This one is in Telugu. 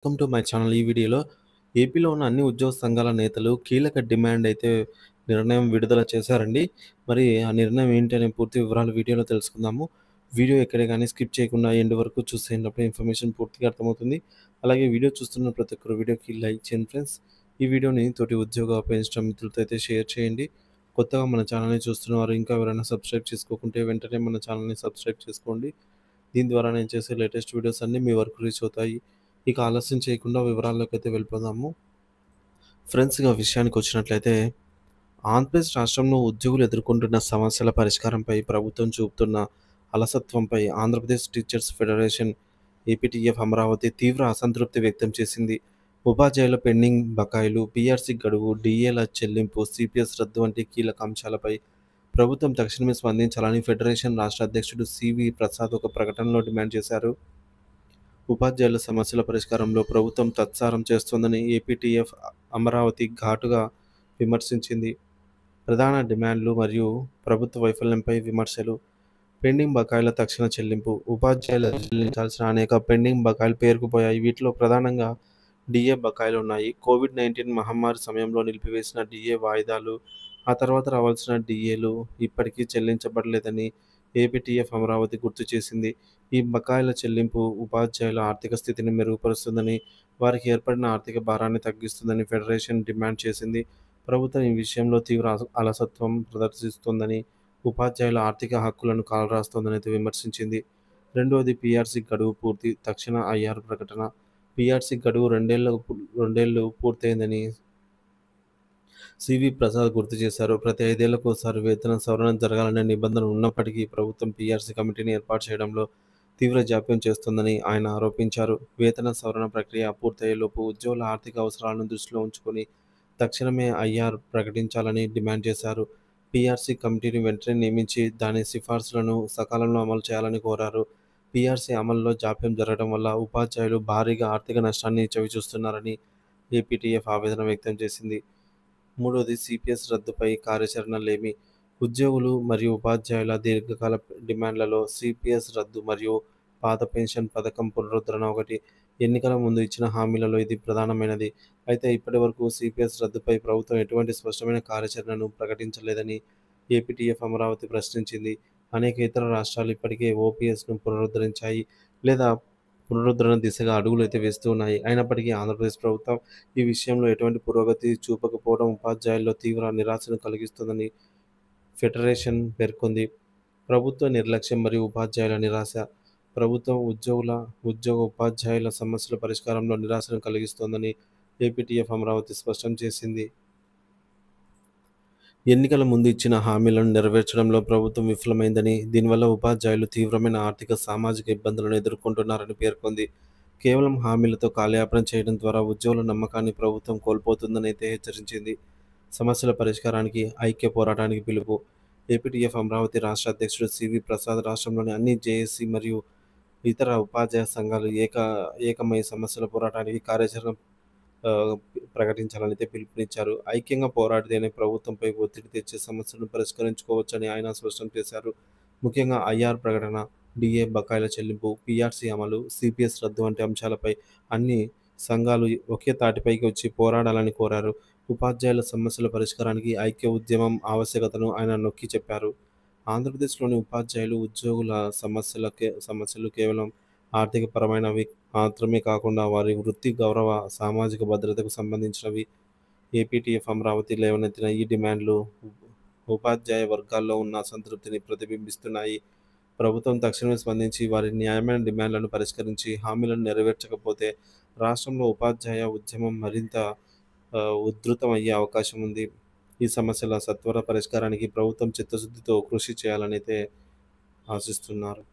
Welcome to my channel. ఈ వీడియోలో ఏపీలో ఉన్న అన్ని ఉద్యోగ సంఘాల నేతలు కీలక డిమాండ్ అయితే నిర్ణయం విడుదల చేశారండి. మరి ఆ నిర్ణయం ఏంటి అనే పూర్తి వివరాలు వీడియోలో తెలుసుకుందాము. వీడియో ఎక్కడే గాని స్కిప్ చేయకుండా ఎండ్ వరకు చూసేయండి. ఇన్ఫర్మేషన్ పూర్తిగా అర్థమవుతుంది. అలాగే వీడియో చూస్తున్న ప్రతి ఒక్కరు వీడియోకి లైక్ చేయండి ఫ్రెండ్స్. ఈ వీడియోని తోటి ఉద్యోగ అపేక్ష మిత్రులతో అయితే షేర్ చేయండి. కొత్తగా మన ఛానల్‌ని చూస్తున్న వారు ఇంకా ఎవరైనా సబ్స్క్రైబ్ చేసుకోకుంటే వెంటనే మన ఛానల్‌ని సబ్స్క్రైబ్ చేసుకోండి. దీని ద్వారా నేను చేసే లేటెస్ట్ వీడియోస్ అన్నీ మీ వరకు రీచ్ అవుతాయి. ఇక ఆలస్యం చేయకుండా వివరాల్లోకైతే వెళ్ళిపోదాము. ఫ్రెండ్స్, ఇక విషయానికొచ్చినట్లయితే ఆంధ్రప్రదేశ్ రాష్ట్రంలో ఉద్యోగులు ఎదుర్కొంటున్న సమస్యల పరిష్కారంపై ప్రభుత్వం చూపుతున్న అలసత్వంపై Andhra Pradesh teachers federation APTF Amaravati తీవ్ర అసంతృప్తి వ్యక్తం చేసింది. ఉపాధ్యాయుల పెండింగ్ బకాయిలు, పీఆర్సీ గడువు, డీఏల చెల్లింపు, సిపిఎస్ రద్దు వంటి కీలక అంశాలపై ప్రభుత్వం తక్షణమే స్పందించాలని ఫెడరేషన్ రాష్ట్ర అధ్యక్షుడు సివి ప్రసాద్ ఒక ప్రకటనలో డిమాండ్ చేశారు. ఉపాధ్యాయుల సమస్యల పరిష్కారంలో ప్రభుత్వం తాత్సారం చేస్తోందని ఏపీటీఎఫ్ అమరావతి ఘాటుగా విమర్శించింది. ప్రధాన డిమాండ్లు మరియు ప్రభుత్వ వైఫల్యంపై విమర్శలు. పెండింగ్ బకాయిల తక్షణ చెల్లింపు. ఉపాధ్యాయులు చెల్లించాల్సిన అనేక పెండింగ్ బకాయిలు పేరుకుపోయాయి. వీటిలో ప్రధానంగా డీఏ బకాయిలు ఉన్నాయి. కోవిడ్-19 మహమ్మారి సమయంలో నిలిపివేసిన డీఏ వాయిదాలు, ఆ తర్వాత రావాల్సిన డీఏలు ఇప్పటికీ చెల్లించబడలేదని ఏపీటీఎఫ్ అమరావతి గుర్తు చేసింది. ఈ బకాయిల చెల్లింపు ఉపాధ్యాయుల ఆర్థిక స్థితిని మెరుగుపరుస్తుందని, వారికి ఏర్పడిన ఆర్థిక భారాన్ని తగ్గిస్తుందని ఫెడరేషన్ డిమాండ్ చేసింది. ప్రభుత్వం ఈ విషయంలో తీవ్ర అలసత్వం ప్రదర్శిస్తోందని, ఉపాధ్యాయుల ఆర్థిక హక్కులను కాలరాస్తోందని అయితే విమర్శించింది. రెండవది పీఆర్సీ గడువు పూర్తి. తక్షణ ఐఆర్ ప్రకటన. పీఆర్సీ గడువు రెండేళ్లు పూర్తయిందని సివి ప్రసాద్ గుర్తు చేశారు. ప్రతి 5 ఏళ్లకోసారి వేతన సవరణ జరగాలనే నిబంధన ఉన్నప్పటికీ ప్రభుత్వం పీఆర్సీ కమిటీని ఏర్పాటు చేయడంలో తీవ్ర జాప్యం చేస్తోందని ఆయన ఆరోపించారు. వేతన సవరణ ప్రక్రియ పూర్తయ్యేలోపు ఉద్యోగుల ఆర్థిక అవసరాలను దృష్టిలో ఉంచుకొని తక్షణమే ఐఆర్ ప్రకటించాలని డిమాండ్ చేశారు. పీఆర్సీ కమిటీని వెంటనే నియమించి దాని సిఫార్సులను సకాలంలో అమలు చేయాలని కోరారు. పీఆర్సీ అమలులో జాప్యం జరగడం వల్ల ఉపాధ్యాయులు భారీగా ఆర్థిక నష్టాన్ని చవిచూస్తున్నారని ఏపీటీఎఫ్ ఆవేదన వ్యక్తం చేసింది. మూడోది సిపిఎస్ రద్దుపై కార్యాచరణలేమి. ఉద్యోగులు మరియు ఉపాధ్యాయుల దీర్ఘకాల డిమాండ్లలో సిపిఎస్ రద్దు మరియు పాత పెన్షన్ పథకం పునరుద్ధరణ ఒకటి. ఎన్నికల ముందు ఇచ్చిన హామీలలో ఇది ప్రధానమైనది. అయితే ఇప్పటివరకు సిపిఎస్ రద్దుపై ప్రభుత్వం ఎటువంటి స్పష్టమైన కార్యాచరణను ప్రకటించలేదని ఏపీటీఎఫ్ అమరావతి ప్రశ్నించింది. అనేక ఇతర రాష్ట్రాలు ఇప్పటికే ఓపీఎస్ను పునరుద్ధరించాయి లేదా పునరుద్ధరణ దిశగా అడుగులైతే వేస్తూ ఉన్నాయి. అయినప్పటికీ ఆంధ్రప్రదేశ్ ప్రభుత్వం ఈ విషయంలో ఎటువంటి పురోగతి చూపకపోవడం ఉపాధ్యాయుల్లో తీవ్ర నిరాశను కలిగిస్తుందని ఫెడరేషన్ పేర్కొంది. ప్రభుత్వ నిర్లక్ష్యం మరియు ఉపాధ్యాయుల నిరాశ. ప్రభుత్వం ఉపాధ్యాయుల సమస్యల పరిష్కారంలో నిరాశను కలిగిస్తోందని ఏపీటీఎఫ్ అమరావతి స్పష్టం చేసింది. ఎన్నికల ముందు ఇచ్చిన హామీలను నెరవేర్చడంలో ప్రభుత్వం విఫలమైందని, దీనివల్ల ఉపాధ్యాయులు తీవ్రమైన ఆర్థిక, సామాజిక ఇబ్బందులను ఎదుర్కొంటున్నారని పేర్కొంది. కేవలం హామీలతో కాలయాపన చేయడం ద్వారా ఉద్యోగుల నమ్మకాన్ని ప్రభుత్వం కోల్పోతుందని అయితే హెచ్చరించింది. సమస్యల పరిష్కారానికి ఐక్య పోరాటానికి పిలుపు. ఏపీటీఎఫ్ అమరావతి రాష్ట్ర అధ్యక్షుడు సివి ప్రసాద్ రాష్ట్రంలోని అన్ని జేఏసీ మరియు ఇతర ఉపాధ్యాయ సంఘాలు ఏకమై సమస్యల పోరాటానికి కార్యాచరణ ప్రకటించాలని అయితే పిలుపునిచ్చారు. ఐక్యంగా పోరాడితేనే ప్రభుత్వంపై ఒత్తిడి తెచ్చే సమస్యలను పరిష్కరించుకోవచ్చని ఆయన స్పష్టం చేశారు. ముఖ్యంగా ఐఆర్ ప్రకటన, డీఏ బకాయిల చెల్లింపు, పీఆర్సీ అమలు, సిపిఎస్ రద్దు వంటి అంశాలపై అన్ని సంఘాలు ఒకే తాటిపైకి వచ్చి పోరాడాలని కోరారు. ఉపాధ్యాయుల సమస్యల పరిష్కారానికి ఐక్య ఉద్యమం ఆవశ్యకతను ఆయన నొక్కి చెప్పారు. ఆంధ్రప్రదేశ్లోని ఉపాధ్యాయులు, ఉద్యోగుల సమస్యలు కేవలం ఆర్థికపరమైనవి మాత్రమే కాకుండా వారి వృత్తి గౌరవ, సామాజిక భద్రతకు సంబంధించినవి. ఏపీటీఎఫ్ అమరావతి లేవనెత్తిన ఈ డిమాండ్లు ఉపాధ్యాయ వర్గాల్లో ఉన్న అసంతృప్తిని ప్రతిబింబిస్తున్నాయి. ప్రభుత్వం తక్షణమే స్పందించి వారి న్యాయమైన డిమాండ్లను పరిష్కరించి హామీలను నెరవేర్చకపోతే రాష్ట్రంలో ఉపాధ్యాయ ఉద్యమం మరింత ఉధృతమయ్యే అవకాశం ఉంది. ఈ సమస్యల సత్వర పరిష్కారానికి ప్రభుత్వం చిత్తశుద్ధితో కృషి చేయాలని అయితే ఆశిస్తున్నారు.